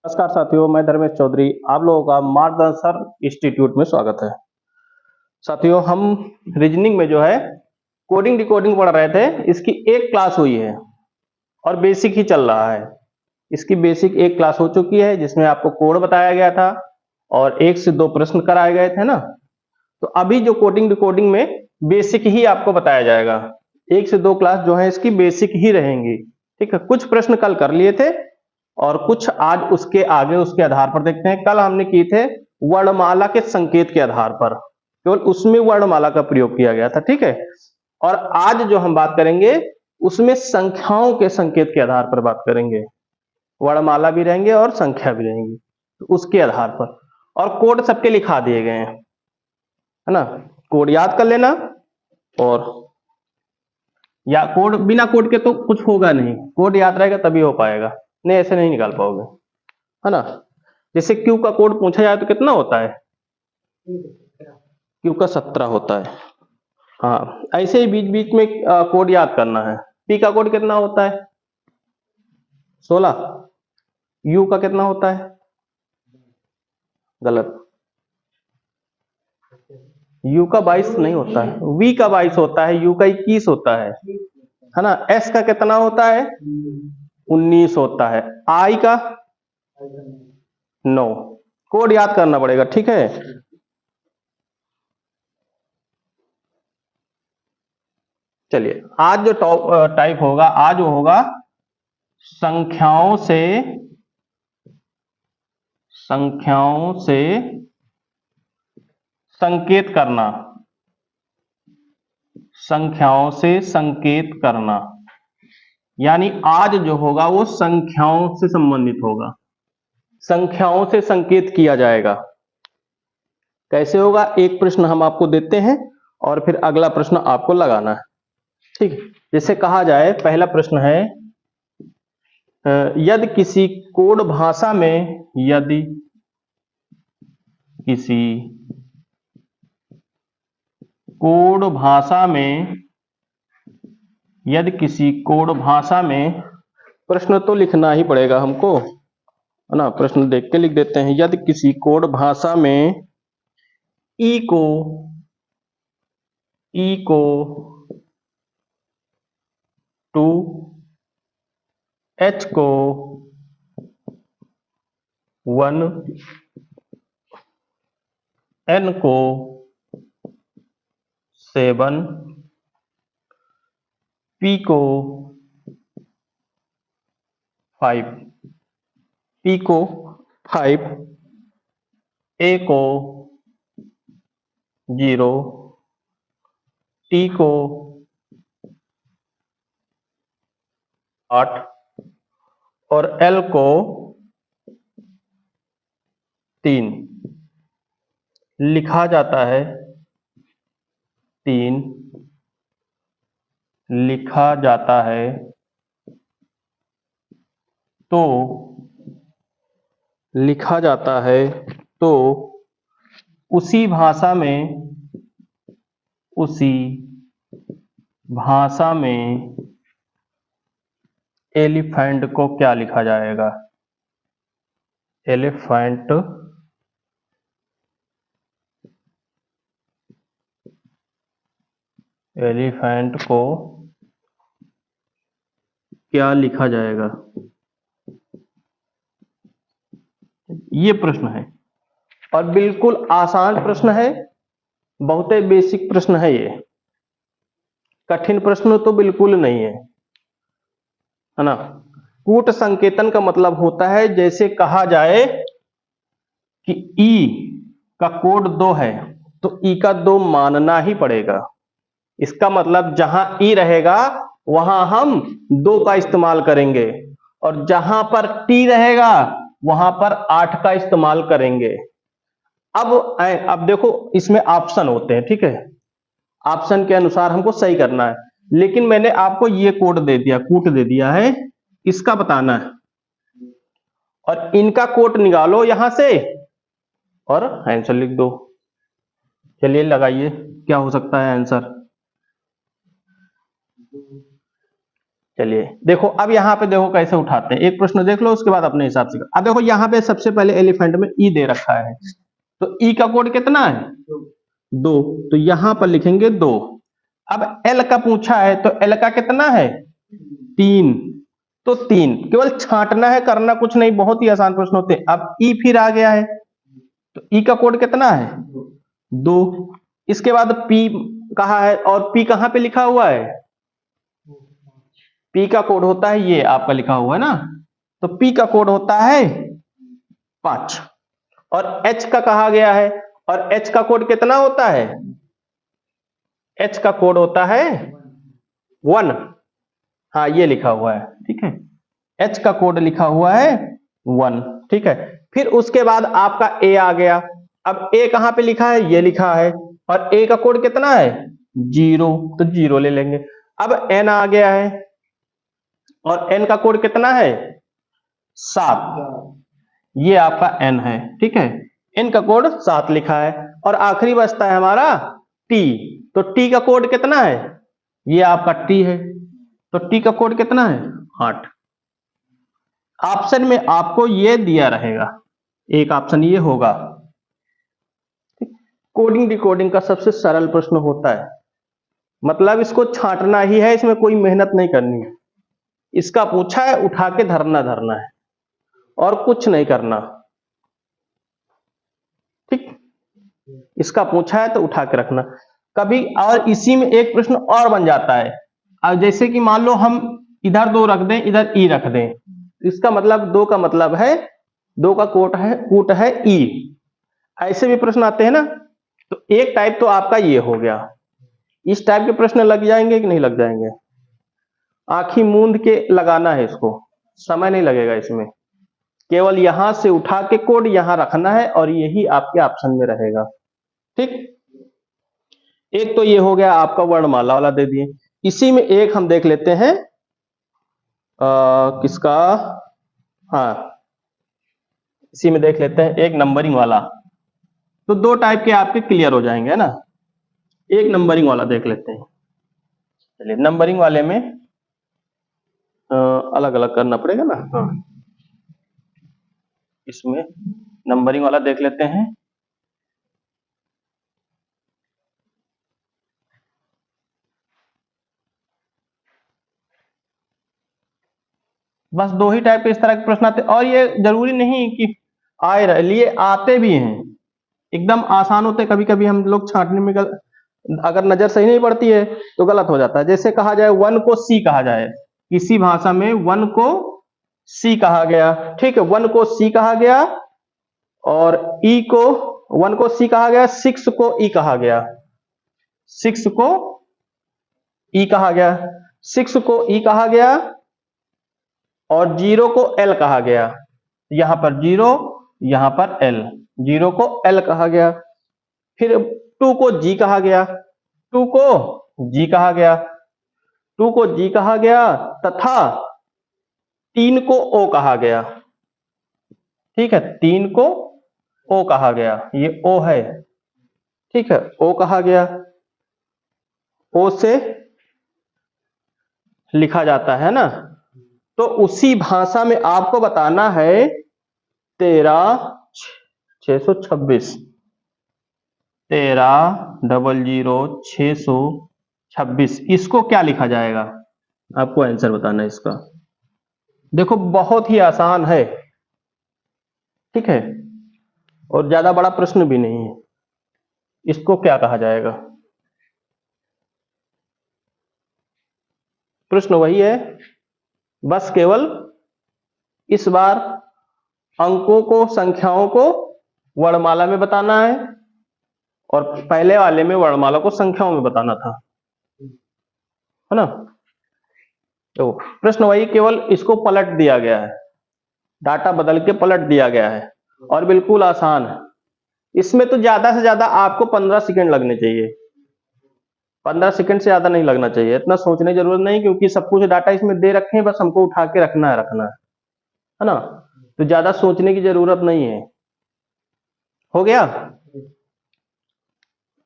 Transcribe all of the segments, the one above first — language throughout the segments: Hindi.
नमस्कार साथियों, मैं धर्मेश चौधरी। आप लोगों का मार्गदर्शन इंस्टीट्यूट में स्वागत है। साथियों, हम रीजनिंग में जो है कोडिंग डिकोडिंग पढ़ रहे थे। इसकी एक क्लास हुई है और बेसिक ही चल रहा है। इसकी बेसिक एक क्लास हो चुकी है जिसमें आपको कोड बताया गया था और 1 से 2 प्रश्न कराए गए थे ना। तो अभी जो कोडिंग डिकोडिंग में बेसिक ही आपको बताया जाएगा। 1 से 2 क्लास जो है इसकी बेसिक ही रहेंगी। ठीक है, कुछ प्रश्न कल कर लिए थे और कुछ आज उसके आगे उसके आधार पर देखते हैं। कल हमने किए थे वर्णमाला के संकेत के आधार पर, केवल उसमें वर्णमाला का प्रयोग किया गया था। ठीक है, और आज जो हम बात करेंगे उसमें संख्याओं के संकेत के आधार पर बात करेंगे। वर्णमाला भी रहेंगे और संख्या भी रहेंगी, तो उसके आधार पर। और कोड सबके लिखा दिए गए हैं, है ना। कोड याद कर लेना। और या कोड, बिना कोड के तो कुछ होगा नहीं। कोड याद रहेगा तभी हो पाएगा, नहीं ऐसे नहीं निकाल पाओगे, है ना। जैसे क्यू का कोड पूछा जाए तो कितना होता है? क्यू का 17 होता है। हाँ, ऐसे ही बीच बीच में कोड याद करना है। पी का कोड कितना होता है? 16। यू का कितना होता है? गलत, यू का 22 नहीं होता है। वी का 22 होता है, यू का 21 होता है ना। एस का कितना होता है? 19 होता है। आई का 9। कोड याद करना पड़ेगा, ठीक है। चलिए, आज जो टाइप होगा, आज वो होगा संख्याओं से संकेत करना। संख्याओं से संकेत करना, यानी आज जो होगा वो संख्याओं से संबंधित होगा। संख्याओं से संकेत किया जाएगा। कैसे होगा? एक प्रश्न हम आपको देते हैं और फिर अगला प्रश्न आपको लगाना है। ठीक है, जैसे कहा जाए, पहला प्रश्न है यदि किसी कोड भाषा में, यदि किसी कोड भाषा में, यदि किसी कोड भाषा में, प्रश्न तो लिखना ही पड़ेगा हमको, है ना। प्रश्न देख के लिख देते हैं। यदि किसी कोड भाषा में ई को 2, एच को 1, एन को 7, पी को 5, पी को 5, ए को 0, टी को 8 और एल को 3 लिखा जाता है। 3 लिखा जाता है तो, लिखा जाता है तो उसी भाषा में एलिफेंट को क्या लिखा जाएगा? एलिफेंट को क्या लिखा जाएगा? ये प्रश्न है और बिल्कुल आसान प्रश्न है। बहुत ही बेसिक प्रश्न है ये। कठिन प्रश्न तो बिल्कुल नहीं है ना। कूट संकेतन का मतलब होता है, जैसे कहा जाए कि ई का कोड 2 है तो ई का 2 मानना ही पड़ेगा। इसका मतलब जहां ई रहेगा वहां हम 2 का इस्तेमाल करेंगे और जहां पर टी रहेगा वहां पर 8 का इस्तेमाल करेंगे। अब देखो, इसमें ऑप्शन होते हैं, ठीक है। ऑप्शन के अनुसार हमको सही करना है, लेकिन मैंने आपको ये कोड दे दिया, कूट दे दिया है, इसका बताना है और इनका कोट निकालो यहां से और आंसर लिख दो। चलिए लगाइए, क्या हो सकता है आंसर? चलिए देखो, अब यहाँ पे देखो कैसे उठाते हैं, एक प्रश्न देख लो उसके बाद अपने हिसाब से। अब देखो यहाँ पे सबसे पहले एलिफेंट में ई दे रखा है, तो ई का कोड कितना है? 2, तो यहाँ पर लिखेंगे 2। अब एल का पूछा है, तो एल का कितना है? 3, तो 3 केवल छांटना है, करना कुछ नहीं, बहुत ही आसान प्रश्न होते हैं। अब ई फिर आ गया है, तो ई का कोड कितना है? 2। इसके बाद पी कहा है, और पी कहाँ पे लिखा हुआ है? पी का कोड होता है ये आपका लिखा हुआ है ना, तो पी का कोड होता है 5। और एच का कहा गया है, और एच का कोड कितना होता है? एच का कोड होता है 1। हाँ ये लिखा हुआ है, ठीक है, एच का कोड लिखा हुआ है 1, ठीक है। फिर उसके बाद आपका ए आ गया। अब ए कहां पे लिखा है? ये लिखा है, और ए का कोड कितना है? 0, तो 0 ले लेंगे। अब एन आ गया है, और एन का कोड कितना है? 7, ये आपका एन है, ठीक है, एन का कोड 7 लिखा है। और आखिरी बचता है हमारा टी, तो टी का कोड कितना है? ये आपका टी है, तो टी का कोड कितना है? 8। ऑप्शन में आपको ये दिया रहेगा, एक ऑप्शन ये होगा। कोडिंग डिकोडिंग का सबसे सरल प्रश्न होता है, मतलब इसको छांटना ही है, इसमें कोई मेहनत नहीं करनी है। इसका पूछा है, उठा के धरना धरना है, और कुछ नहीं करना, ठीक। इसका पूछा है तो उठा के रखना कभी। और इसी में एक प्रश्न और बन जाता है, अब जैसे कि मान लो हम इधर 2 रख दें, इधर ई रख दें, इसका मतलब 2 का मतलब है, 2 का कूट है ई। ऐसे भी प्रश्न आते हैं ना, तो एक टाइप तो आपका ये हो गया। इस टाइप के प्रश्न लग जाएंगे कि नहीं लग जाएंगे? आंखी मूंद के लगाना है इसको, समय नहीं लगेगा इसमें, केवल यहां से उठा के कोड यहां रखना है, और यही आपके ऑप्शन में रहेगा, ठीक। एक तो ये हो गया आपका वर्णमाला वाला दे दिए। इसी में एक हम देख लेते हैं, किसका, हाँ इसी में देख लेते हैं एक नंबरिंग वाला। तो 2 टाइप के आपके क्लियर हो जाएंगे, है ना। एक नंबरिंग वाला देख लेते हैं। चलिए नंबरिंग वाले में अलग अलग करना पड़ेगा ना, हाँ इसमें नंबरिंग वाला देख लेते हैं। बस 2 ही टाइप के इस तरह के प्रश्न आते हैं, और ये जरूरी नहीं कि आए रहे, लिए आते भी हैं, एकदम आसान होते। कभी कभी हम लोग छांटने में अगर नजर सही नहीं पड़ती है तो गलत हो जाता है। जैसे कहा जाए 1 को सी कहा जाए, किसी भाषा में 1 को सी कहा गया, ठीक है, 1 को सी कहा गया, और ई को 1 को सी कहा गया, 6 को ई कहा गया, 6 को ई कहा गया, 6 को ई कहा गया, और 0 को एल कहा गया। यहां पर 0, यहां पर एल, 0 को एल कहा गया। फिर 2 को जी कहा गया, 2 को जी कहा गया, 2 को जी कहा गया, तथा 3 को ओ कहा गया, ठीक है, 3 को ओ कहा गया, ये ओ है, ठीक है, ओ कहा गया। ओ से लिखा जाता है ना, तो उसी भाषा में आपको बताना है 13,626, 13,00,626, इसको क्या लिखा जाएगा? आपको आंसर बताना है इसका। देखो बहुत ही आसान है, ठीक है, और ज्यादा बड़ा प्रश्न भी नहीं है। इसको क्या कहा जाएगा? प्रश्न वही है, बस केवल इस बार अंकों को, संख्याओं को वर्णमाला में बताना है, और पहले वाले में वर्णमाला को संख्याओं में बताना था, है ना। तो प्रश्न वही, केवल इसको पलट दिया गया है, डाटा बदल के पलट दिया गया है, और बिल्कुल आसान है। इसमें तो ज्यादा से ज्यादा आपको 15 सेकंड लगने चाहिए, 15 सेकंड से ज्यादा नहीं लगना चाहिए, इतना सोचने की जरूरत नहीं, क्योंकि सब कुछ डाटा इसमें दे रखे हैं, बस हमको उठा के रखना है ना, तो ज्यादा सोचने की जरूरत नहीं है। हो गया?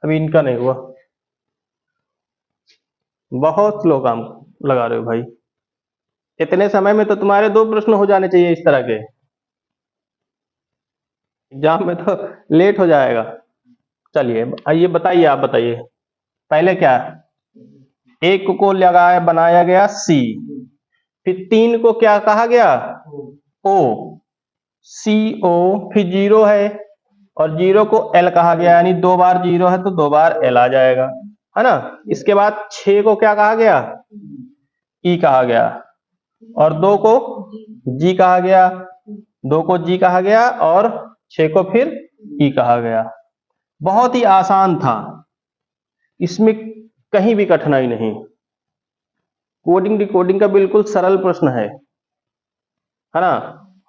अभी इनका नहीं हुआ, बहुत स्लो काम लगा रहे हो भाई। इतने समय में तो तुम्हारे 2 प्रश्न हो जाने चाहिए इस तरह के। एग्जाम में तो लेट हो जाएगा। चलिए आइए बताइए, आप बताइए पहले क्या है? एक को लगाया बनाया गया सी, फिर 3 को क्या कहा गया? ओ, सी ओ, फिर 0 है और 0 को एल कहा गया, यानी 2 बार 0 है तो 2 बार एल आ जाएगा, है ना। इसके बाद 6 को क्या कहा गया? ई कहा गया, और 2 को जी कहा गया, 2 को जी कहा गया और 6 को फिर ई कहा गया। बहुत ही आसान था, इसमें कहीं भी कठिनाई नहीं। कोडिंग डिकोडिंग का बिल्कुल सरल प्रश्न है ना।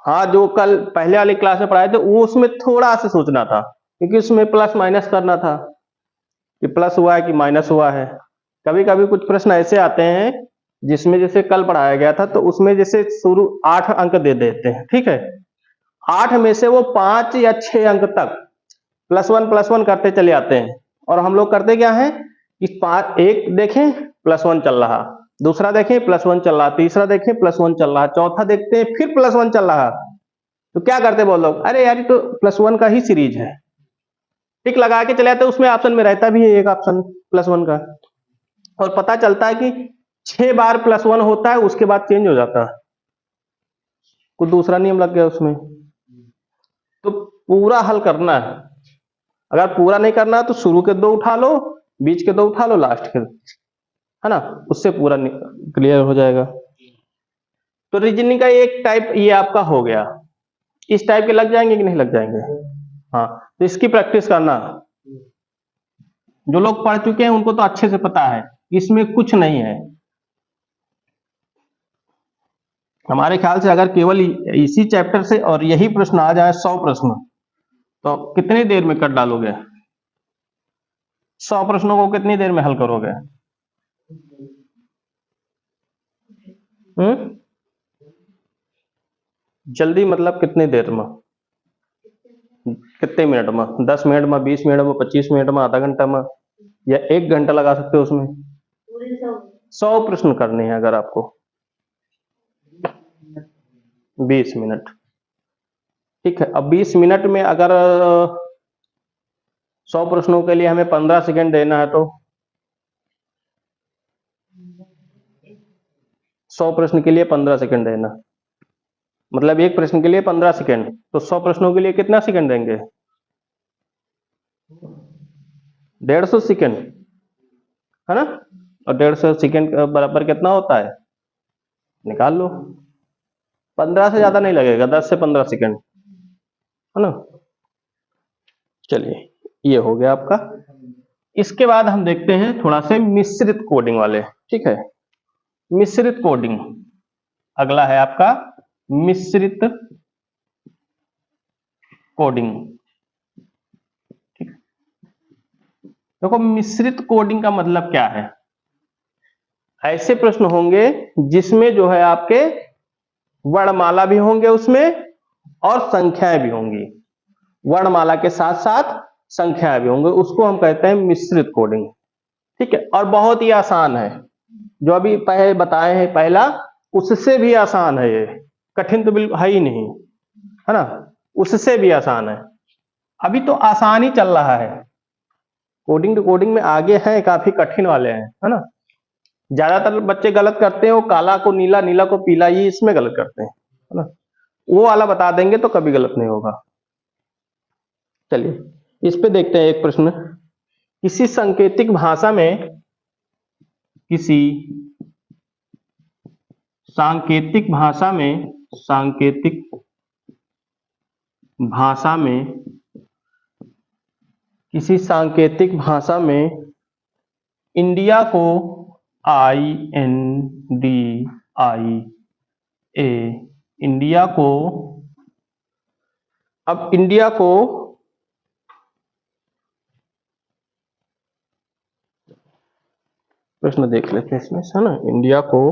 हाँ, जो कल पहले वाली क्लास में पढ़ाए थे वो उसमें थोड़ा सा सोचना था, क्योंकि उसमें प्लस माइनस करना था कि प्लस हुआ है कि माइनस हुआ है। कभी कभी कुछ प्रश्न ऐसे आते हैं जिसमें जैसे कल पढ़ाया गया था, तो उसमें जैसे शुरू 8 अंक दे देते हैं, ठीक है। 8 में से वो 5 या 6 अंक तक प्लस वन करते चले आते हैं, और हम लोग करते क्या है कि 5 एक देखें प्लस 1 चल रहा, दूसरा देखें प्लस 1 चल रहा, तीसरा देखें प्लस 1 चल रहा, चौथा देखते हैं फिर प्लस 1 चल रहा, तो क्या करते बोल लोग, अरे यार ये तो प्लस 1 का ही सीरीज है, टिक लगा के चले आते। उसमें ऑप्शन में रहता भी है एक ऑप्शन प्लस 1 का, और पता चलता है कि 6 बार प्लस 1 होता है, उसके बाद चेंज हो जाता है, कुछ दूसरा नियम लग गया उसमें। तो पूरा हल करना है, अगर पूरा नहीं करना है तो शुरू के 2 उठा लो, बीच के 2 उठा लो, लास्ट के, है ना, उससे पूरा क्लियर हो जाएगा। तो रीजनिंग का एक टाइप ये आपका हो गया। इस टाइप के लग जाएंगे कि नहीं लग जाएंगे? हाँ, तो इसकी प्रैक्टिस करना। जो लोग पढ़ चुके हैं उनको तो अच्छे से पता है, इसमें कुछ नहीं है। हमारे ख्याल से अगर केवल इसी चैप्टर से और यही प्रश्न आ जाए 100 प्रश्न, तो कितनी देर में कर डालोगे? 100 प्रश्नों को कितनी देर में हल करोगे? जल्दी मतलब कितनी देर में? कितने मिनट में? 10 मिनट में, 20 मिनट में, 25 मिनट में, आधा घंटा में, या 1 घंटा लगा सकते हो उसमें? 100 प्रश्न करने हैं अगर आपको, 20 मिनट, ठीक है। अब 20 मिनट में अगर 100 प्रश्नों के लिए हमें 15 सेकंड देना है, तो 100 प्रश्न के लिए 15 सेकंड देना, मतलब एक प्रश्न के लिए 15 सेकंड, तो 100 प्रश्नों के लिए कितना सेकंड देंगे? 150 सेकंड, है ना। और 150 सेकंड बराबर कितना होता है, निकाल लो। 15 से ज्यादा नहीं लगेगा, 10 से 15 सेकंड, है ना। चलिए, ये हो गया आपका। इसके बाद हम देखते हैं थोड़ा से मिश्रित कोडिंग वाले, ठीक है। मिश्रित कोडिंग अगला है आपका, मिश्रित कोडिंग, ठीक। देखो, मिश्रित कोडिंग का मतलब क्या है? ऐसे प्रश्न होंगे जिसमें जो है आपके वर्णमाला भी होंगे उसमें और संख्याएं भी होंगी, वर्णमाला के साथ साथ संख्याएं भी होंगे, उसको हम कहते हैं मिश्रित कोडिंग, ठीक है। और बहुत ही आसान है, जो अभी पहले बताए हैं पहला, उससे भी आसान है ये, कठिन तो बिल्कुल है ही नहीं, है ना, उससे भी आसान है। अभी तो आसान ही चल रहा है, कोडिंग टू कोडिंग में आगे हैं, काफी कठिन वाले हैं, है ना। ज्यादातर बच्चे गलत करते हैं, वो काला को नीला, नीला को पीला, ये इसमें गलत करते हैं, है ना। वो वाला बता देंगे तो कभी गलत नहीं होगा। चलिए इस पे देखते हैं एक प्रश्न। किसी सांकेतिक भाषा में, किसी सांकेतिक भाषा में, सांकेतिक भाषा में, किसी सांकेतिक भाषा में इंडिया को INDIA, इंडिया को, अब इंडिया को प्रश्न देख लेते हैं इसमें, है ना। इंडिया को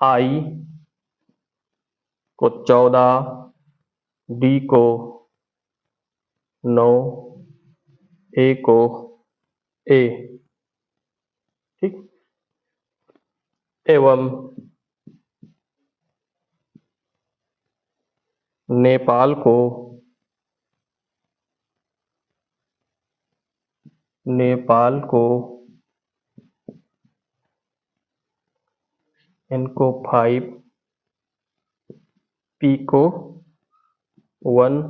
I को 14, D को 9, A को A, ठीक, एवं नेपाल को N को 5, P को 1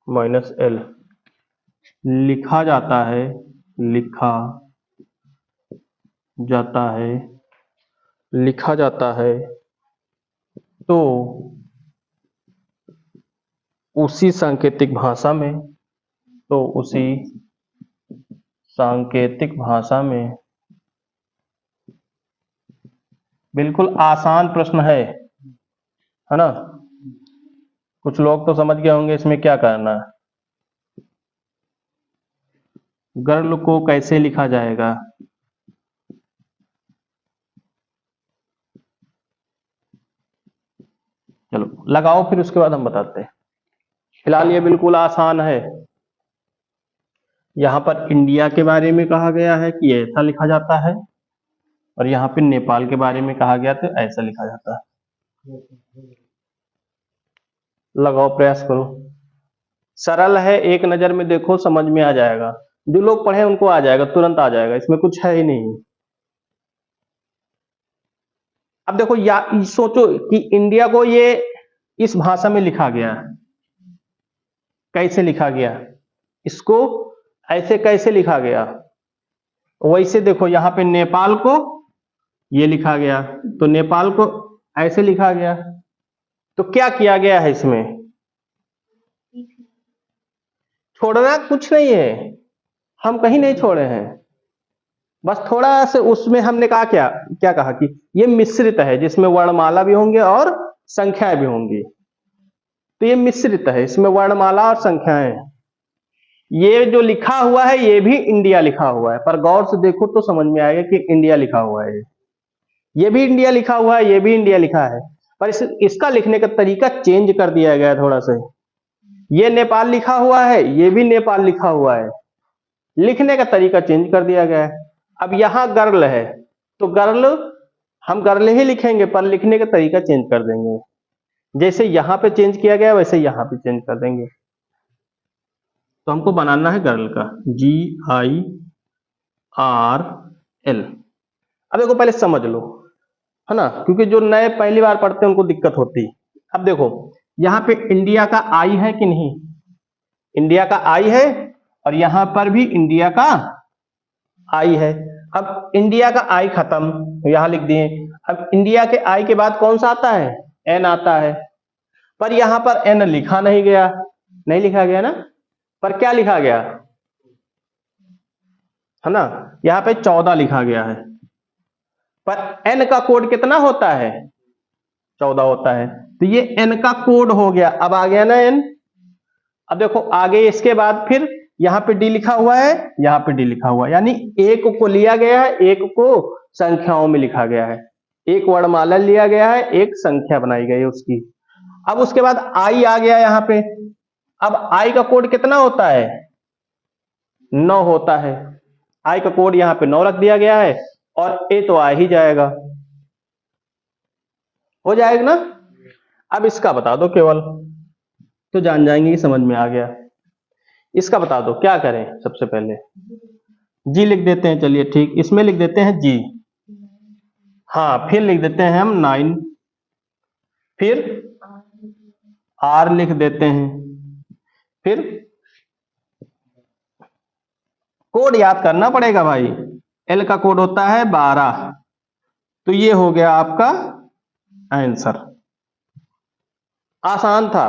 - L लिखा जाता है तो उसी सांकेतिक भाषा में बिल्कुल आसान प्रश्न है ना। कुछ लोग तो समझ गए होंगे इसमें क्या करना है। गर्ल को कैसे लिखा जाएगा, चलो लगाओ, फिर उसके बाद हम बताते हैं। फिलहाल ये बिल्कुल आसान है। यहाँ पर इंडिया के बारे में कहा गया है कि ऐसा लिखा जाता है, और यहाँ पे नेपाल के बारे में कहा गया तो ऐसा लिखा जाता है। लगाओ, प्रयास करो। सरल है, एक नजर में देखो समझ में आ जाएगा। जो लोग पढ़े उनको आ जाएगा, तुरंत आ जाएगा, इसमें कुछ है ही नहीं। अब देखो सोचो कि इंडिया को ये इस भाषा में लिखा गया, कैसे लिखा गया, इसको ऐसे कैसे लिखा गया। वैसे देखो यहाँ पे नेपाल को ये लिखा गया, तो नेपाल को ऐसे लिखा गया। तो क्या किया गया है इसमें, छोड़ना कुछ नहीं है, हम कहीं नहीं छोड़े हैं, बस थोड़ा से उसमें हमने कहा क्या क्या कहा कि ये मिश्रित है, जिसमें वर्णमाला भी होंगे और संख्याएं भी होंगी। तो ये मिश्रित है, इसमें वर्णमाला और संख्याएं। ये जो लिखा हुआ है ये भी इंडिया लिखा हुआ है, पर गौर से देखो तो समझ में आएगा कि इंडिया लिखा हुआ है। ये भी इंडिया लिखा हुआ है, ये भी इंडिया लिखा है, पर इसका लिखने का तरीका चेंज कर दिया गया थोड़ा सा। ये नेपाल लिखा हुआ है, ये भी नेपाल लिखा हुआ है, लिखने का तरीका चेंज कर दिया गया है। अब यहाँ गर्ल है तो गर्ल हम गर्ल ही लिखेंगे, पर लिखने का तरीका चेंज कर देंगे। जैसे यहाँ पे चेंज किया गया वैसे यहाँ पे चेंज कर देंगे। तो हमको बनाना है गर्ल का GIRL। अब देखो पहले समझ लो, है ना, क्योंकि जो नए पहली बार पढ़ते हैं उनको दिक्कत होती। अब देखो यहाँ पे इंडिया का आई है कि नहीं, इंडिया का आई है, और यहां पर भी इंडिया का आई है। अब इंडिया का आई खत्म, यहां लिख दिए। अब इंडिया के आई के बाद कौन सा आता है, एन आता है, पर यहां पर एन लिखा नहीं गया, नहीं लिखा गया ना, पर क्या लिखा गया है ना, यहां पे 14 लिखा गया है, पर एन का कोड कितना होता है, 14 होता है। तो ये एन का कोड हो गया, अब आ गया ना एन। अब देखो आगे इसके बाद फिर यहाँ पे डी लिखा हुआ है, यहाँ पे डी लिखा हुआ है, यानी एक को लिया गया है, एक को संख्याओं में लिखा गया है, एक वर्णमाला लिया गया है, एक संख्या बनाई गई है उसकी। अब उसके बाद आई आ गया यहाँ पे। अब आई का कोड कितना होता है, 9 होता है। आई का कोड यहाँ पे 9 रख दिया गया है, और ए तो आ ही जाएगा, हो जाएगा ना। अब इसका बता दो केवल, तो जान जाएंगे कि समझ में आ गया। इसका बता दो क्या करें, सबसे पहले जी लिख देते हैं, चलिए ठीक, इसमें लिख देते हैं जी। हाँ, फिर लिख देते हैं हम 9, फिर आर लिख देते हैं, फिर कोड याद करना पड़ेगा भाई। एल का कोड होता है 12, तो ये हो गया आपका आंसर। आसान था,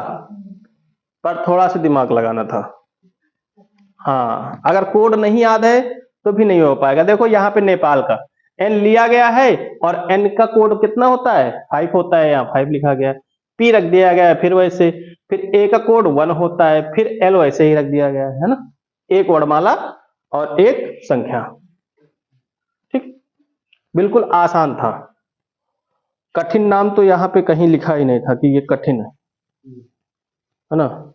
पर थोड़ा सा दिमाग लगाना था। हाँ, अगर कोड नहीं याद है तो भी नहीं हो पाएगा। देखो यहाँ पे नेपाल का एन लिया गया है, और एन का कोड कितना होता है, 5 होता है, यहाँ 5 लिखा गया है, पी रख दिया गया है, फिर वैसे, फिर ए का कोड 1 होता है, फिर एल वैसे ही रख दिया गया है ना, एक वर्णमाला और एक संख्या। ठीक, बिल्कुल आसान था। कठिन नाम तो यहाँ पे कहीं लिखा ही नहीं था कि ये कठिन है ना।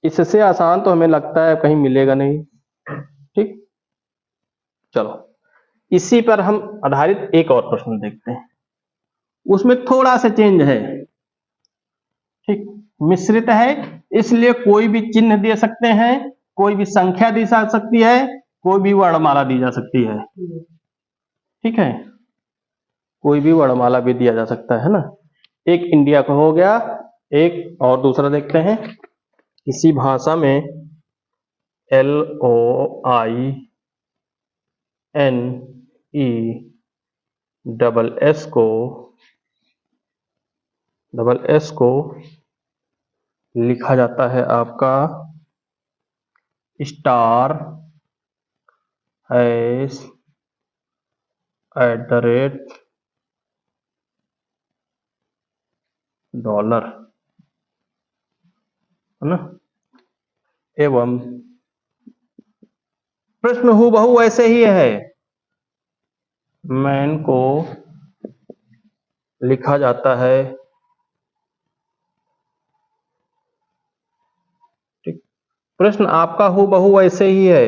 इससे आसान तो हमें लगता है कहीं मिलेगा नहीं। ठीक, चलो इसी पर हम आधारित एक और प्रश्न देखते हैं, उसमें थोड़ा सा चेंज है। ठीक, मिश्रित है, इसलिए कोई भी चिन्ह दे सकते हैं, कोई भी संख्या दी जा सकती है, कोई भी वर्णमाला दी जा सकती है। ठीक है, कोई भी वर्णमाला भी दिया जा सकता है ना। एक इंडिया का हो गया, एक और दूसरा देखते हैं। किसी भाषा में LOINE डबल एस को लिखा जाता है आपका स्टार हैश $, है ना। एवं प्रश्न हूबहू ऐसे ही है, मैन को लिखा जाता है, ठीक, प्रश्न आपका हूबहू ऐसे ही है,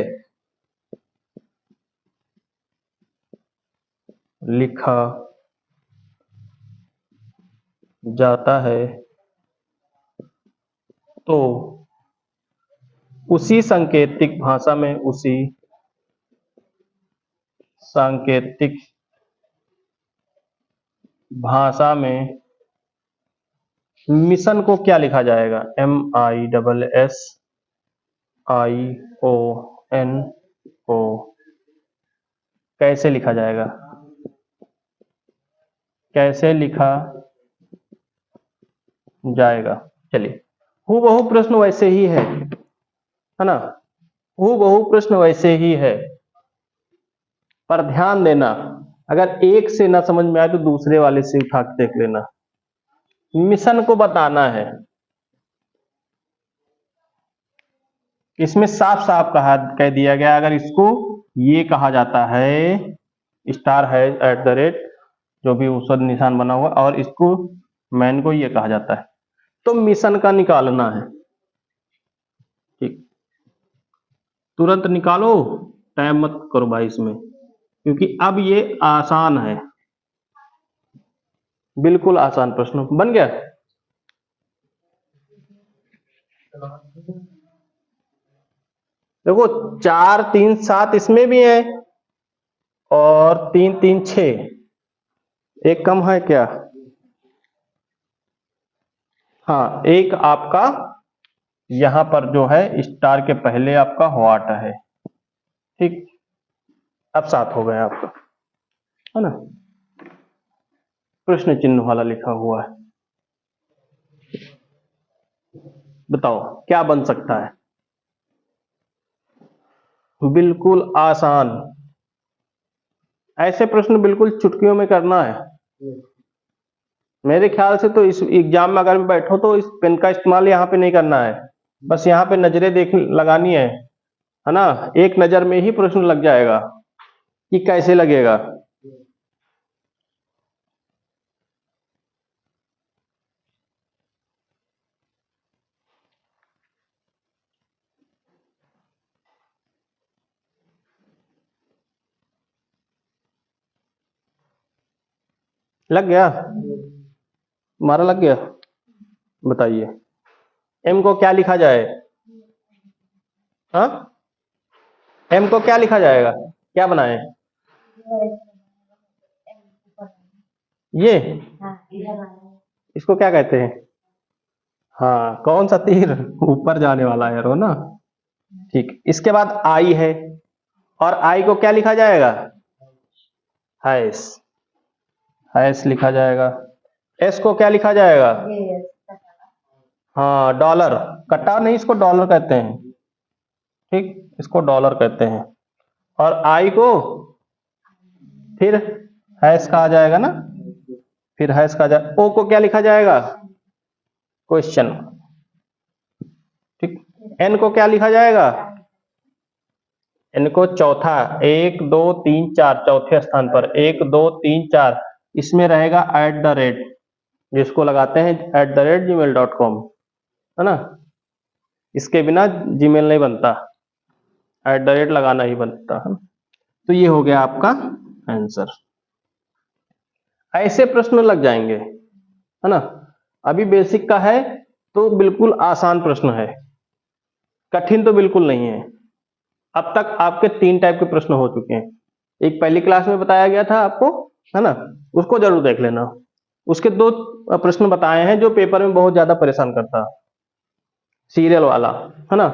लिखा जाता है, तो उसी सांकेतिक भाषा में, उसी सांकेतिक भाषा में मिशन को क्या लिखा जाएगा? MISSION को कैसे लिखा जाएगा? कैसे लिखा जाएगा? चलिए, हूबहू प्रश्न वैसे ही है ना, हूबहू प्रश्न वैसे ही है, पर ध्यान देना, अगर एक से ना समझ में आए तो दूसरे वाले से उठा के देख लेना। मिशन को बताना है, इसमें साफ साफ कह दिया गया, अगर इसको ये कहा जाता है स्टार है @ जो भी उसका निशान बना हुआ, और इसको मैन को ये कहा जाता है, तो मिशन का निकालना है। ठीक, तुरंत निकालो, टाइम मत करो भाई इसमें, क्योंकि अब ये आसान है, बिल्कुल आसान प्रश्न बन गया। देखो 4 3 7 इसमें भी है, और 3 3 6, एक कम है क्या? हाँ, एक आपका यहां पर जो है स्टार के पहले आपका व्हाट है। ठीक, अब 7 हो गए आपका, है ना, प्रश्न चिन्ह वाला लिखा हुआ है। बताओ क्या बन सकता है? बिल्कुल आसान, ऐसे प्रश्न बिल्कुल चुटकियों में करना है। मेरे ख्याल से तो इस एग्जाम में अगर बैठो तो इस पेन का इस्तेमाल यहाँ पे नहीं करना है, बस यहाँ पे नजरें लगानी है ना, एक नजर में ही प्रश्न लग जाएगा कि कैसे लगेगा। लग गया? हमारा लग गया? बताइए, एम को क्या लिखा जाए? हाँ, एम को क्या लिखा जाएगा? क्या बनाए ये? इसको क्या कहते हैं? हाँ, कौन सा तीर? ऊपर जाने वाला एरो ना। ठीक, इसके बाद आई है, और आई को क्या लिखा जाएगा? हैश, हैश लिखा जाएगा। एस को क्या लिखा जाएगा? हाँ, $, कट्टा नहीं, इसको डॉलर कहते हैं। ठीक, इसको डॉलर कहते हैं। और आई को फिर हैश कहा जाएगा ना, फिर हैश कहा जाएगा। ओ को क्या लिखा जाएगा? क्वेश्चन। ठीक, एन को क्या लिखा जाएगा? एन को चौथा, 1 2 3 4, चौथे स्थान पर 1 2 3 4, इसमें रहेगा @ जिसको लगाते हैं @gmail.com, है ना, इसके बिना जीमेल नहीं बनता, @ लगाना ही बनता है। तो ये हो गया आपका आंसर। ऐसे प्रश्न लग जाएंगे, है ना। अभी बेसिक का है, तो बिल्कुल आसान प्रश्न है, कठिन तो बिल्कुल नहीं है। अब तक आपके 3 टाइप के प्रश्न हो चुके हैं। एक पहली क्लास में बताया गया था आपको, है ना, उसको जरूर देख लेना। उसके 2 प्रश्न बताए हैं जो पेपर में बहुत ज्यादा परेशान करता, सीरियल वाला, है ना।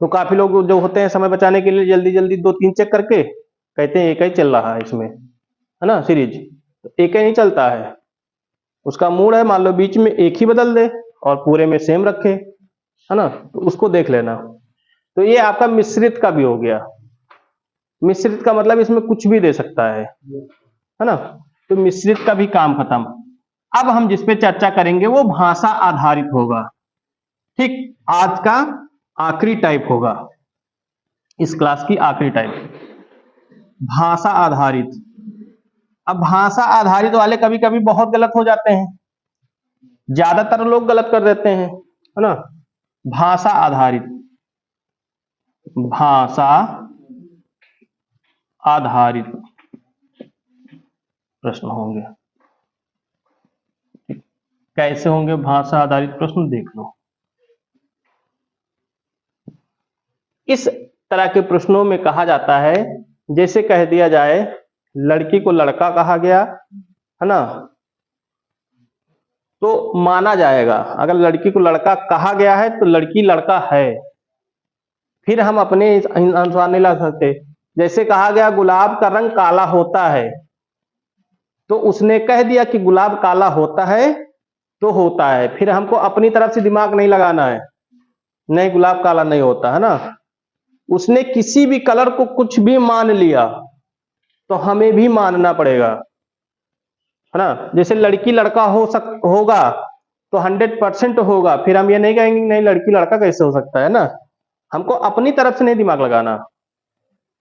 तो काफी लोग जो होते हैं समय बचाने के लिए जल्दी जल्दी 2-3 चेक करके कहते हैं एक ही चल रहा है इसमें, है ना, सीरीज। एक ही नहीं चलता है, उसका मूड है मान लो बीच में एक ही बदल दे और पूरे में सेम रखे, है ना, तो उसको देख लेना। तो ये आपका मिश्रित का भी हो गया। मिश्रित का मतलब इसमें कुछ भी दे सकता है ना। तो मिश्रित का भी काम खत्म। अब हम जिस पे चर्चा करेंगे वो भाषा आधारित होगा। ठीक, आज का आखिरी टाइप होगा, इस क्लास की आखिरी टाइप, भाषा आधारित। अब भाषा आधारित वाले कभी कभी बहुत गलत हो जाते हैं, ज्यादातर लोग गलत कर देते हैं, है ना। भाषा आधारित, भाषा आधारित प्रश्न होंगे। कैसे होंगे भाषा आधारित प्रश्न, देख लो। इस तरह के प्रश्नों में कहा जाता है, जैसे कह दिया जाए लड़की को लड़का कहा गया, है ना, तो माना जाएगा। अगर लड़की को लड़का कहा गया है तो लड़की लड़का है, फिर हम अपने अनुसार नहीं ला सकते। जैसे कहा गया गुलाब का रंग काला होता है, तो उसने कह दिया कि गुलाब काला होता है तो होता है, फिर हमको अपनी तरफ से दिमाग नहीं लगाना है, नहीं गुलाब काला नहीं होता, है ना। उसने किसी भी कलर को कुछ भी मान लिया तो हमें भी मानना पड़ेगा, है ना। जैसे लड़की लड़का होगा तो 100% होगा, फिर हम ये नहीं कहेंगे नहीं लड़की लड़का कैसे हो सकता है ना। हमको अपनी तरफ से नहीं दिमाग लगाना,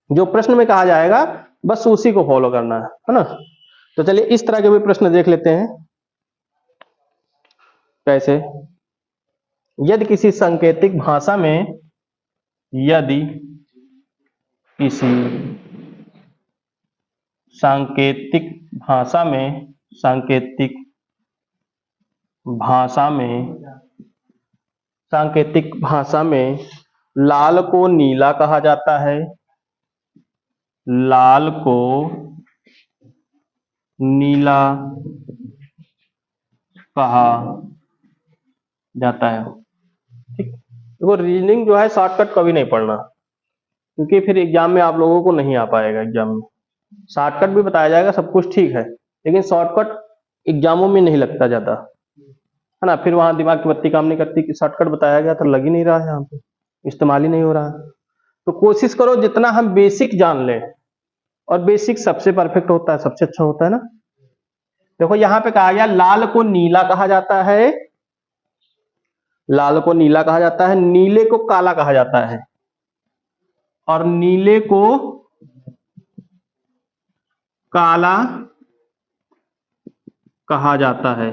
जो प्रश्न में कहा जाएगा बस उसी को फॉलो करना है ना। तो चलिए इस तरह के भी प्रश्न देख लेते हैं। कैसे, यदि किसी सांकेतिक भाषा में, यदि किसी सांकेतिक भाषा में, सांकेतिक भाषा में, सांकेतिक भाषा में लाल को नीला कहा जाता है, लाल को नीला कहा जाता है। ठीक, देखो रीजनिंग जो है शॉर्टकट कभी नहीं पढ़ना, क्योंकि फिर एग्जाम में आप लोगों को नहीं आ पाएगा। एग्जाम में शॉर्टकट भी बताया जाएगा, सब कुछ ठीक है, लेकिन शॉर्टकट एग्जामों में नहीं लगता ज्यादा, है ना। फिर वहां दिमाग की बत्ती काम नहीं करती कि शॉर्टकट बताया गया तो लग ही नहीं रहा है, यहाँ पे इस्तेमाल ही नहीं हो रहा है। तो कोशिश करो जितना हम बेसिक जान लें, और बेसिक सबसे परफेक्ट होता है, सबसे अच्छा होता है ना। देखो यहाँ पे कहा गया लाल को नीला कहा जाता है, लाल को नीला कहा जाता है, नीले को काला कहा जाता है, और नीले को काला कहा जाता है,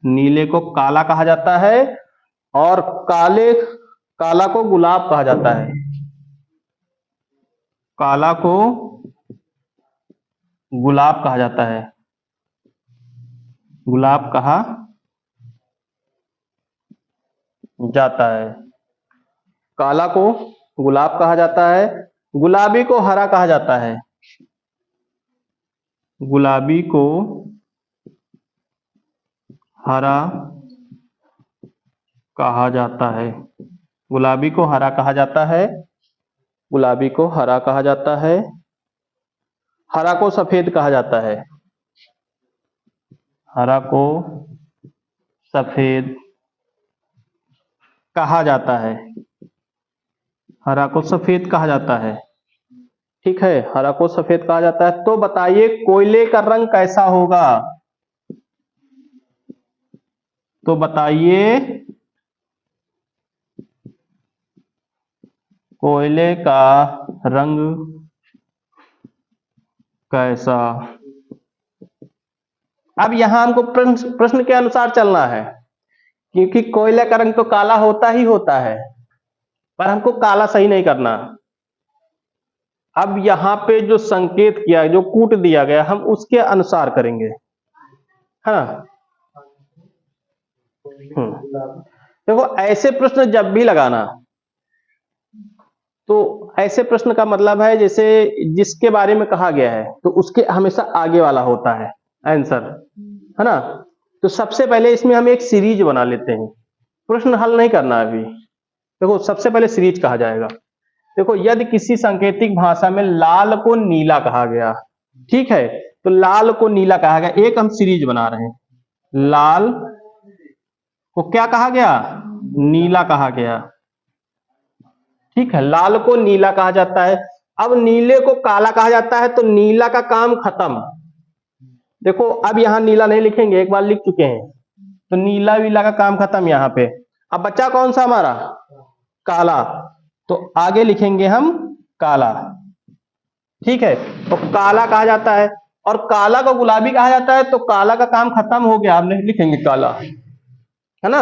नीले को काला कहा जाता है, और काला को गुलाब कहा जाता है, काला को गुलाब कहा जाता है, गुलाब कहा जाता है। काला को गुलाब कहा जाता है, गुलाबी को हरा कहा जाता है, गुलाबी को हरा कहा जाता है, गुलाबी को हरा कहा जाता है, गुलाबी को हरा कहा जाता है, हरा को सफेद कहा जाता है, हरा को सफेद कहा जाता है, हरा को सफेद कहा जाता है। ठीक है, हरा को सफेद कहा जाता है। तो बताइए कोयले का रंग कैसा होगा, तो बताइए कोयले का रंग कैसा। अब यहां हमको प्रश्न के अनुसार चलना है, क्योंकि कोयले का रंग तो काला होता ही होता है, पर हमको काला सही नहीं करना। अब यहाँ पे जो संकेत किया, जो कूट दिया गया, हम उसके अनुसार करेंगे, है ना। देखो ऐसे प्रश्न जब भी लगाना, तो ऐसे प्रश्न का मतलब है जैसे जिसके बारे में कहा गया है तो उसके हमेशा आगे वाला होता है आंसर, है ना। तो सबसे पहले इसमें हम एक सीरीज बना लेते हैं, प्रश्न हल नहीं करना है अभी। देखो सबसे पहले सीरीज कहा जाएगा। देखो यदि किसी सांकेतिक भाषा में लाल को नीला कहा गया, ठीक है, तो लाल को नीला कहा गया, एक हम सीरीज बना रहे हैं। लाल को क्या कहा गया? नीला कहा गया, ठीक है। लाल को नीला कहा जाता है। अब नीले को काला कहा जाता है, तो नीला का काम खत्म। देखो अब यहां नीला नहीं लिखेंगे, एक बार लिख चुके हैं, तो नीला वीला का काम खत्म यहां पे। अब बच्चा कौन सा हमारा? काला, तो आगे लिखेंगे हम काला, ठीक है। तो काला कहा जाता है, और काला को गुलाबी कहा जाता है, तो काला का काम खत्म हो गया, आप नहीं लिखेंगे काला, है ना।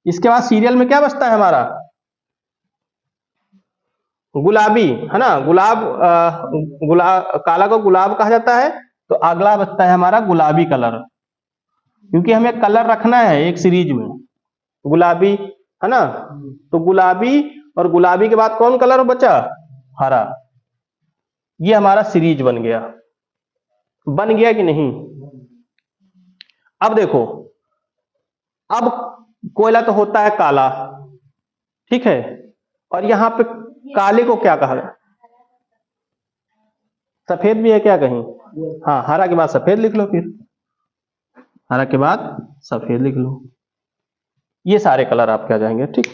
इसके बाद सीरियल में क्या बचता है हमारा? गुलाबी, है ना। काला को गुलाब कहा जाता है, तो अगला बचता है हमारा गुलाबी कलर, क्योंकि हमें कलर रखना है एक सीरीज में, गुलाबी, है ना। तो गुलाबी, और गुलाबी के बाद कौन कलर बचा? हरा। ये हमारा सीरीज बन गया, बन गया कि नहीं? अब देखो, अब कोयला तो होता है काला, ठीक है, और यहां पे काले को क्या कहा गया? सफेद भी है क्या कहीं? हाँ, हरा के बाद सफेद लिख लो, फिर हरा के बाद सफेद लिख लो, ये सारे कलर आपके आ जाएंगे, ठीक।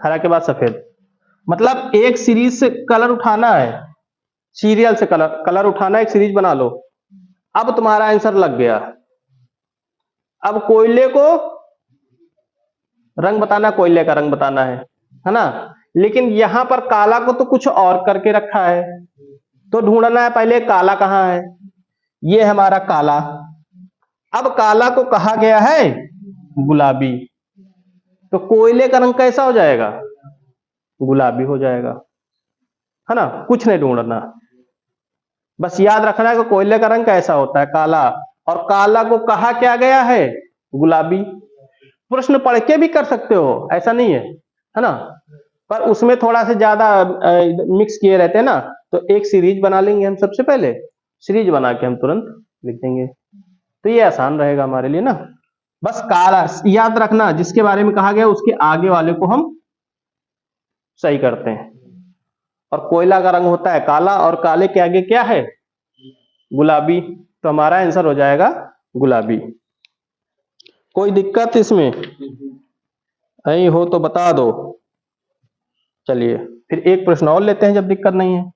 हरा के बाद सफेद, मतलब एक सीरीज से कलर उठाना है, सीरियल से कलर कलर उठाना, एक सीरीज बना लो। अब तुम्हारा आंसर लग गया। अब कोयले को रंग बताना, कोयले का रंग बताना है ना। लेकिन यहां पर काला को तो कुछ और करके रखा है, तो ढूंढना है पहले काला कहां है। ये हमारा काला। अब काला को कहा गया है गुलाबी, तो कोयले का रंग कैसा हो जाएगा? गुलाबी हो जाएगा, है ना। कुछ नहीं ढूंढना, बस याद रखना है कि कोयले का रंग कैसा होता है? काला। और काला को कहा क्या गया है? गुलाबी। प्रश्न पढ़ के भी कर सकते हो, ऐसा नहीं है ना, पर उसमें थोड़ा सा ज्यादा मिक्स किए रहते हैं ना, तो एक सीरीज बना लेंगे हम, सबसे पहले सीरीज बना के हम तुरंत लिख देंगे, तो ये आसान रहेगा हमारे लिए ना। बस काला याद रखना, जिसके बारे में कहा गया उसके आगे वाले को हम सही करते हैं। और कोयला का रंग होता है काला, और काले के आगे क्या है? गुलाबी, तो हमारा आंसर हो जाएगा गुलाबी। कोई दिक्कत इसमें नहीं हो तो बता दो। चलिए फिर एक प्रश्न और लेते हैं, जब दिक्कत नहीं है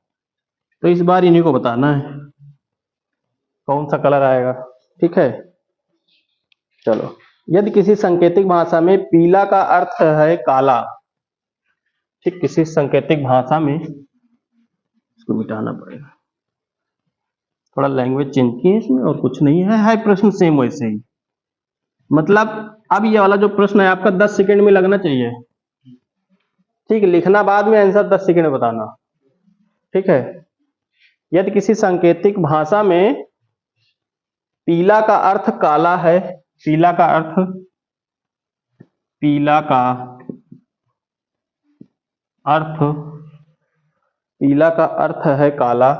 तो इस बार इन्हीं को बताना है कौन सा कलर आएगा, ठीक है। चलो, यदि किसी सांकेतिक भाषा में पीला का अर्थ है काला, ठीक, किसी सांकेतिक भाषा में, इसको मिटाना पड़ेगा, थोड़ा लैंग्वेज चेंज की है इसमें, और कुछ नहीं है प्रश्न सेम वैसे ही। मतलब अब ये वाला जो प्रश्न है आपका 10 सेकंड में लगना चाहिए, ठीक है। लिखना बाद में, आंसर 10 सेकंड में बताना, ठीक है। यदि किसी सांकेतिक भाषा में पीला का अर्थ काला है, पीला का अर्थ, पीला का अर्थ, पीला का अर्थ है काला,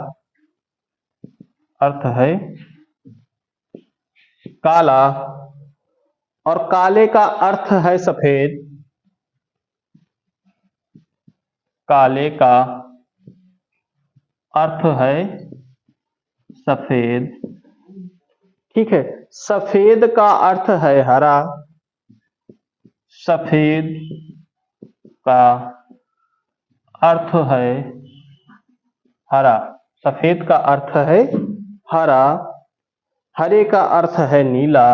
अर्थ है काला, और काले का अर्थ है सफेद, काले का अर्थ है सफेद, ठीक है। सफेद का अर्थ है हरा, सफेद का अर्थ है हरा, सफेद का अर्थ है हरा, हरे का अर्थ है नीला,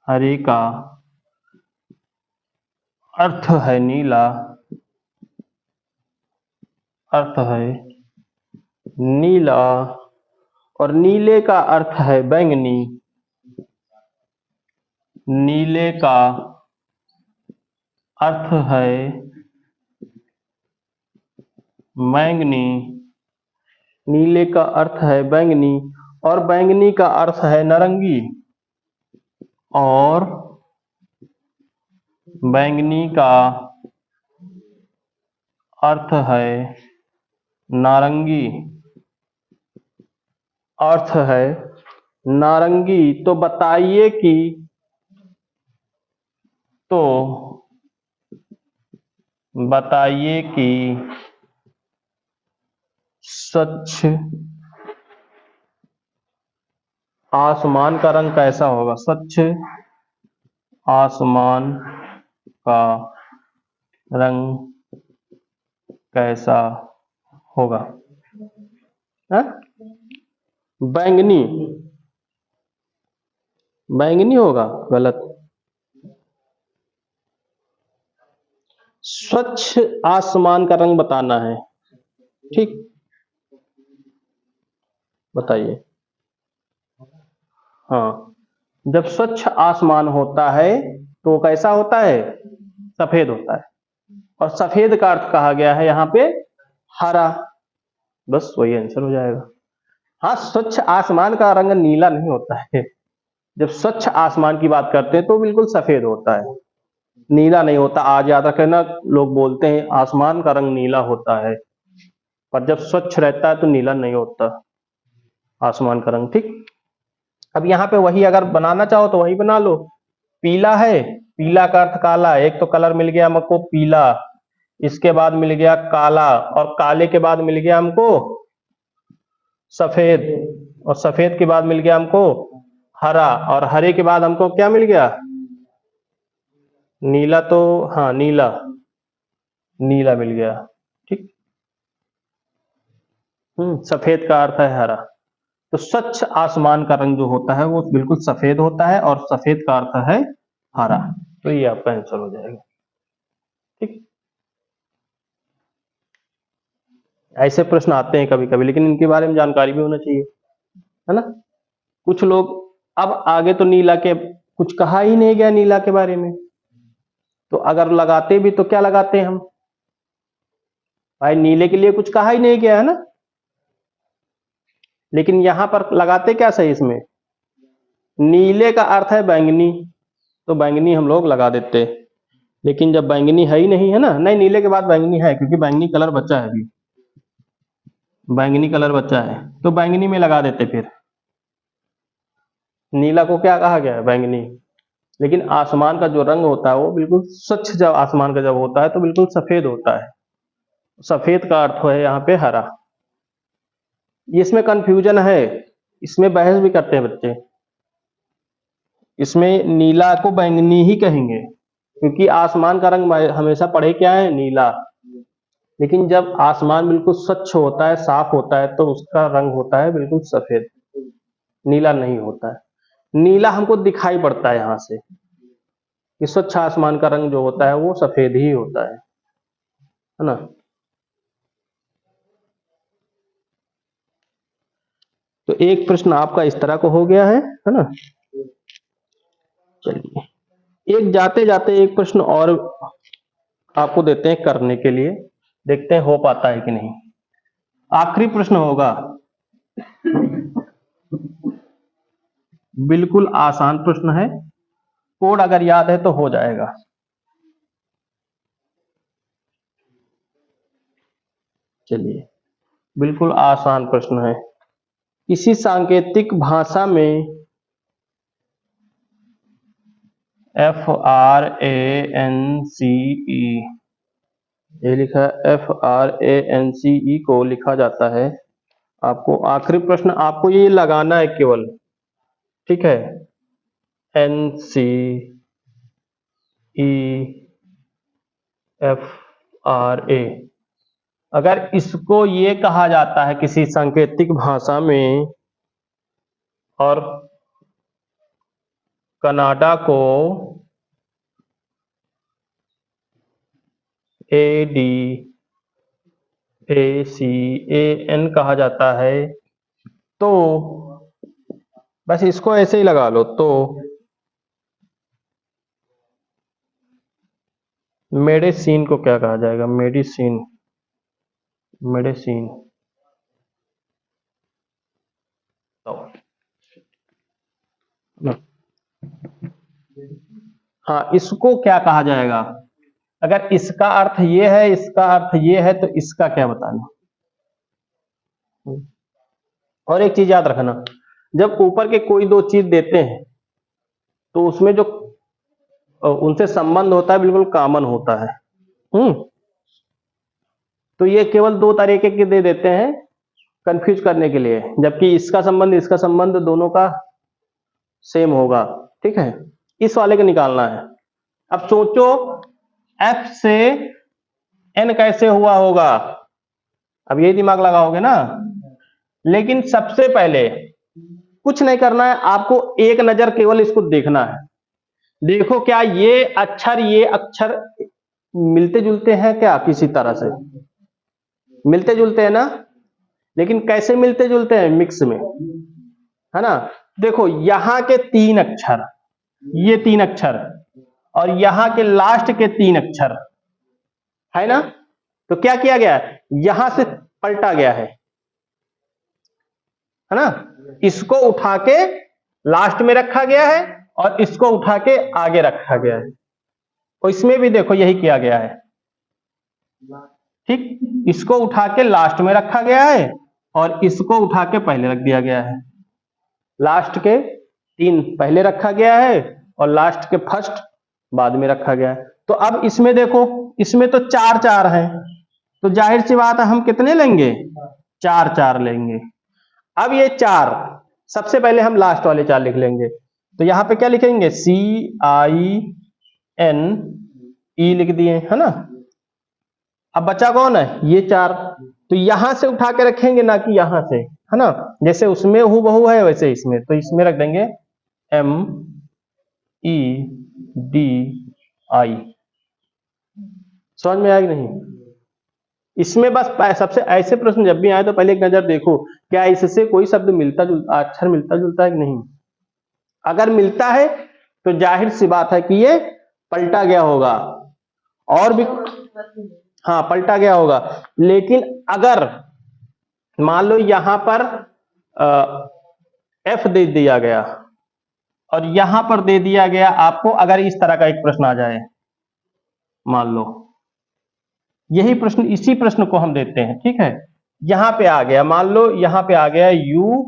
हरे का अर्थ है नीला, अर्थ है नीला, और नीले का अर्थ है बैंगनी, नीले का अर्थ है बैंगनी, नीले का अर्थ है बैंगनी, और बैंगनी का अर्थ है नारंगी, और बैंगनी का अर्थ है नारंगी, अर्थ है नारंगी। तो बताइए कि तो बताइए कि स्वच्छ आसमान का रंग कैसा होगा? स्वच्छ आसमान का रंग कैसा होगा? है? बैंगनी, बैंगनी होगा? गलत। स्वच्छ आसमान का रंग बताना है, ठीक? बताइए। हाँ, जब स्वच्छ आसमान होता है तो कैसा होता है? सफेद होता है। और सफेद का अर्थ कहा गया है यहाँ पे हरा। बस वही आंसर हो जाएगा। हाँ, स्वच्छ आसमान का रंग नीला नहीं होता है। जब स्वच्छ आसमान की बात करते हैं तो बिल्कुल सफेद होता है, नीला नहीं होता। आज याद रखना, लोग बोलते हैं आसमान का रंग नीला होता है, पर जब स्वच्छ रहता है तो नीला नहीं होता आसमान का रंग, ठीक? अब यहाँ पे वही अगर बनाना चाहो तो वही बना लो। पीला है, पीला का अर्थ काला। एक तो कलर मिल गया हमको पीला, इसके बाद मिल गया काला, और काले के बाद मिल गया हमको सफेद, और सफेद के बाद मिल गया हमको हरा, और हरे के बाद हमको क्या मिल गया? नीला। तो हाँ, नीला, नीला मिल गया, ठीक। सफेद का अर्थ है हरा। तो स्वच्छ आसमान का रंग जो होता है वो बिल्कुल सफेद होता है, और सफेद का अर्थ है हरा। तो ये आपका आंसर हो जाएगा, ठीक। ऐसे प्रश्न आते हैं कभी कभी, लेकिन इनके बारे में जानकारी भी होना चाहिए, है ना? कुछ लोग, अब आगे तो नीला के कुछ कहा ही नहीं गया नीला के बारे में, तो अगर लगाते भी तो क्या लगाते हैं हम? भाई नीले के लिए कुछ कहा ही नहीं गया है ना, लेकिन यहां पर लगाते क्या सही इसमें? नीले का अर्थ है बैंगनी, तो बैंगनी हम लोग लगा देते। लेकिन जब बैंगनी है ही नहीं, है ना, नहीं नीले के बाद बैंगनी है, क्योंकि बैंगनी कलर बचा है अभी, बैंगनी कलर बचा है, तो बैंगनी में लगा देते फिर। नीला को क्या कहा गया है? बैंगनी। लेकिन आसमान का जो रंग होता है वो बिल्कुल स्वच्छ, जब आसमान का जब होता है तो बिल्कुल सफेद होता है। सफेद का अर्थ है यहाँ पे हरा। इसमें कंफ्यूजन है, इसमें बहस भी करते हैं बच्चे। इसमें नीला को बैंगनी ही कहेंगे, क्योंकि आसमान का रंग हमेशा पढ़े क्या है? नीला। लेकिन जब आसमान बिल्कुल स्वच्छ होता है, साफ होता है, तो उसका रंग होता है बिल्कुल सफेद, नीला नहीं होता है। नीला हमको दिखाई पड़ता है यहाँ से कि स्वच्छ आसमान का रंग जो होता है वो सफेद ही होता है ना? तो एक प्रश्न आपका इस तरह को हो गया है ना? चलिए, एक जाते जाते एक प्रश्न और आपको देते हैं करने के लिए, देखते हैं हो पाता है कि नहीं। आखिरी प्रश्न होगा, बिल्कुल आसान प्रश्न है, कोड अगर याद है तो हो जाएगा। चलिए, बिल्कुल आसान प्रश्न है। किसी सांकेतिक भाषा में FRANCE, ये लिखा है FRANCE को लिखा जाता है। आपको आखिरी प्रश्न आपको ये लगाना है केवल, ठीक है? NCEFRA, अगर इसको ये कहा जाता है किसी सांकेतिक भाषा में, और कनाडा को ADACAN कहा जाता है, तो बस इसको ऐसे ही लगा लो। तो मेडिसिन को क्या कहा जाएगा? Medicine, medicine. तो हाँ, इसको क्या कहा जाएगा? अगर इसका अर्थ ये है, इसका अर्थ ये है, तो इसका क्या बताना? और एक चीज याद रखना, जब ऊपर के कोई दो चीज देते हैं तो उसमें जो उनसे संबंध होता है बिल्कुल कॉमन होता है। तो ये केवल दो तरीके के दे देते हैं कंफ्यूज करने के लिए, जबकि इसका संबंध दोनों का सेम होगा। ठीक है, इस वाले को निकालना है। अब सोचो F से N कैसे हुआ होगा, अब यही दिमाग लगाओगे ना। लेकिन सबसे पहले कुछ नहीं करना है, आपको एक नजर केवल इसको देखना है। देखो क्या ये अक्षर मिलते जुलते हैं क्या? किसी तरह से मिलते जुलते हैं ना। लेकिन कैसे मिलते जुलते हैं? मिक्स में, है ना। देखो यहां के तीन अक्षर, ये तीन अक्षर, और यहां के लास्ट के तीन अक्षर, है ना। तो क्या किया गया? यहां से पलटा गया है ना। इसको उठा के लास्ट में रखा गया है और इसको उठा के आगे रखा गया है। और इसमें भी देखो यही किया गया है। ठीक, इसको उठा के लास्ट में रखा गया है और इसको उठा के पहले रख दिया गया है। लास्ट के तीन पहले रखा गया है और लास्ट के फर्स्ट बाद में रखा गया है। तो अब इसमें देखो, इसमें तो चार चार है, तो जाहिर सी बात है हम कितने लेंगे? चार चार लेंगे। अब ये चार, सबसे पहले हम लास्ट वाले चार लिख लेंगे। तो यहां पे क्या लिखेंगे? CINE लिख दिए, है ना। अब बचा कौन है? ये चार। तो यहां से उठा के रखेंगे ना कि यहां से, है ना। जैसे उसमें हूबहू है वैसे इसमें, तो इसमें रख देंगे MEDI। समझ में आया कि नहीं? इसमें बस सबसे ऐसे प्रश्न जब भी आए तो पहले एक नजर देखो, क्या इससे कोई शब्द मिलता जुलता, अक्षर मिलता जुलता है कि नहीं। अगर मिलता है तो जाहिर सी बात है कि ये पलटा गया होगा। और भी, हाँ पलटा गया होगा। लेकिन अगर मान लो यहां पर F दे दिया गया और यहां पर दे दिया गया आपको, अगर इस तरह का एक प्रश्न आ जाए, मान लो यही प्रश्न, इसी प्रश्न को हम देते हैं, ठीक है। यहां पे आ गया, मान लो यहां पे आ गया UIZME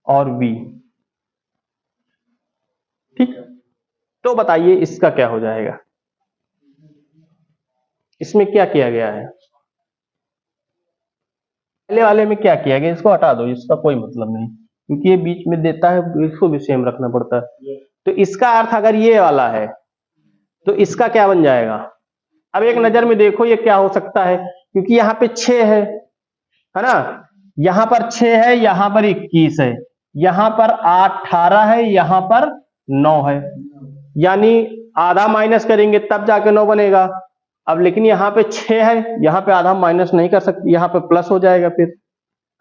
और V, ठीक। तो बताइए इसका क्या हो जाएगा? इसमें क्या किया गया है? पहले वाले में क्या किया गया? इसको हटा दो, इसका कोई मतलब नहीं, क्योंकि ये बीच में देता है, इसको भी सेम रखना पड़ता है। तो इसका अर्थ अगर ये वाला है तो इसका क्या बन जाएगा? अब एक नजर में देखो ये क्या हो सकता है, क्योंकि यहाँ पे 6 है ना। यहां पर 6 है, यहां पर 21 है, यहां पर 18 है, यहां पर 9 है। यानी आधा माइनस करेंगे तब जाके 9 बनेगा। अब लेकिन यहाँ पे 6 है, यहाँ पे आधा माइनस नहीं कर सकते, यहाँ पे प्लस हो जाएगा फिर,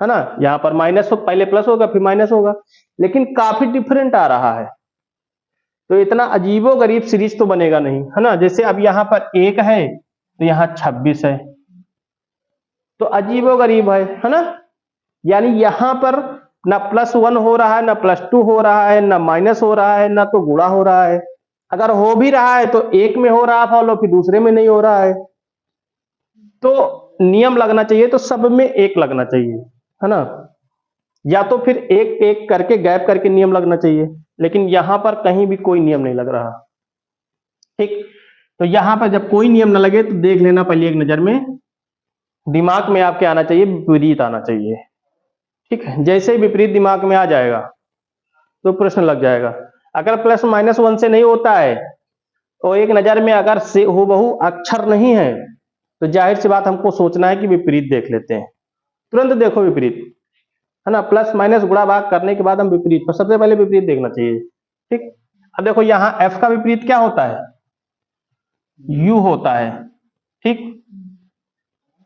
है ना। यहाँ पर माइनस हो, पहले प्लस होगा फिर माइनस होगा, लेकिन काफी डिफरेंट आ रहा है। तो इतना अजीबो गरीब सीरीज तो बनेगा नहीं, है ना। जैसे अब यहाँ पर 1 है तो यहाँ 26 है, तो अजीबो गरीब है ना। यानी यहां पर ना +1 हो रहा है, ना +2 हो रहा है, ना माइनस हो रहा है, ना तो गुणा हो रहा है। अगर हो भी रहा है तो एक में हो रहा फॉलो, फिर दूसरे में नहीं हो रहा है। तो नियम लगना चाहिए तो सब में एक लगना चाहिए, है ना। या तो फिर एक एक करके गैप करके नियम लगना चाहिए, लेकिन यहां पर कहीं भी कोई नियम नहीं लग रहा, ठीक। तो यहां पर जब कोई नियम ना लगे तो देख लेना पहले एक नजर में, दिमाग में आपके आना चाहिए, विपरीत आना चाहिए, ठीक है। जैसे ही विपरीत दिमाग में आ जाएगा तो प्रश्न लग जाएगा। अगर +-1 से नहीं होता है तो एक नजर में अगर से हूबहू अक्षर नहीं है तो जाहिर सी बात हमको सोचना है कि विपरीत देख लेते हैं। तुरंत देखो विपरीत, है ना। +- गुणा भाग करने के बाद हम विपरीत, तो सबसे पहले विपरीत देखना चाहिए, ठीक। अब देखो यहाँ F का विपरीत क्या होता है? U होता है, ठीक।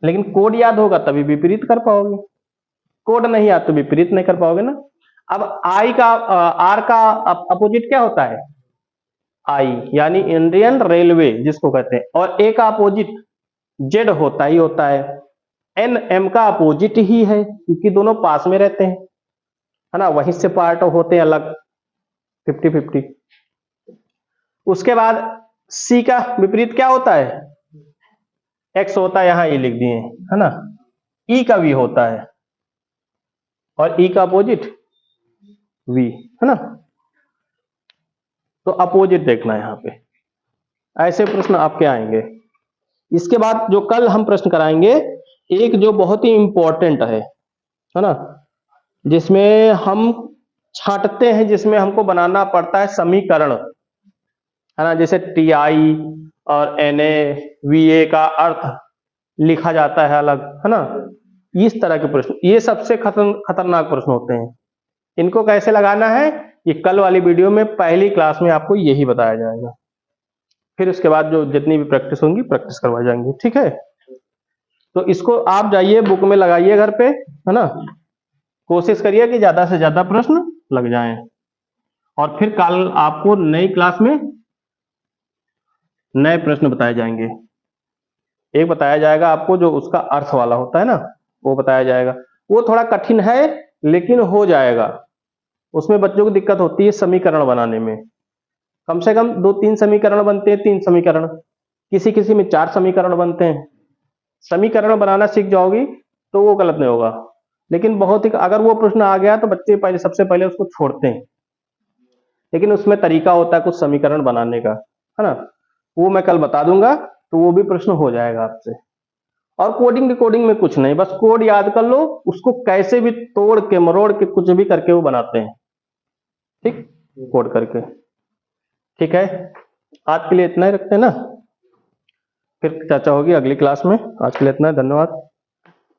लेकिन कोड याद होगा तभी विपरीत कर पाओगे, कोड नहीं याद तो विपरीत नहीं कर पाओगे ना। अब R का अपोजिट क्या होता है? I, यानी इंडियन रेलवे जिसको कहते हैं, और A का अपोजिट Z होता ही होता है। एन एम का अपोजिट ही है क्योंकि दोनों पास में रहते हैं, है ना, वहीं से पार्ट होते हैं अलग 50-50। उसके बाद सी का विपरीत क्या होता है, एक्स होता है, यहां ई लिख दिए, है ना। ई का वी होता है और ई का अपोजिट वी, है ना। तो अपोजिट देखना है यहां पे, ऐसे प्रश्न आपके आएंगे। इसके बाद जो कल हम प्रश्न कराएंगे, एक जो बहुत ही इंपॉर्टेंट है ना, जिसमें हम छांटते हैं, जिसमें हमको बनाना पड़ता है समीकरण, है ना, जैसे टी आई और एन ए वी ए का अर्थ लिखा जाता है अलग, है ना। इस तरह के प्रश्न, ये सबसे खतरनाक प्रश्न होते हैं। इनको कैसे लगाना है, ये कल वाली वीडियो में पहली क्लास में आपको यही बताया जाएगा। फिर उसके बाद जो जितनी भी प्रैक्टिस होंगी प्रैक्टिस करवाई जाएंगी, ठीक है। तो इसको आप जाइए बुक में लगाइए घर पे, है ना, कोशिश करिए कि ज्यादा से ज्यादा प्रश्न लग जाएं। और फिर कल आपको नई क्लास में नए प्रश्न बताए जाएंगे। एक बताया जाएगा आपको जो उसका अर्थ वाला होता है ना, वो बताया जाएगा। वो थोड़ा कठिन है लेकिन हो जाएगा। उसमें बच्चों को दिक्कत होती है समीकरण बनाने में, कम से कम 2-3 समीकरण बनते हैं, 3 समीकरण, किसी किसी में 4 समीकरण बनते हैं। समीकरण बनाना सीख जाओगी तो वो गलत नहीं होगा। लेकिन बहुत ही अगर वो प्रश्न आ गया तो बच्चे पहले सबसे पहले उसको छोड़ते हैं, लेकिन उसमें तरीका होता है कुछ समीकरण बनाने का, है ना। वो मैं कल बता दूंगा, तो वो भी प्रश्न हो जाएगा आपसे। और कोडिंग डिकोडिंग में कुछ नहीं, बस कोड याद कर लो, उसको कैसे भी तोड़ के मरोड़ के कुछ भी करके वो बनाते हैं, ठीक, कोड करके। ठीक है, आज के लिए इतना ही रखते हैं ना, फिर चर्चा होगी अगली क्लास में। आज के लिए इतना है, धन्यवाद।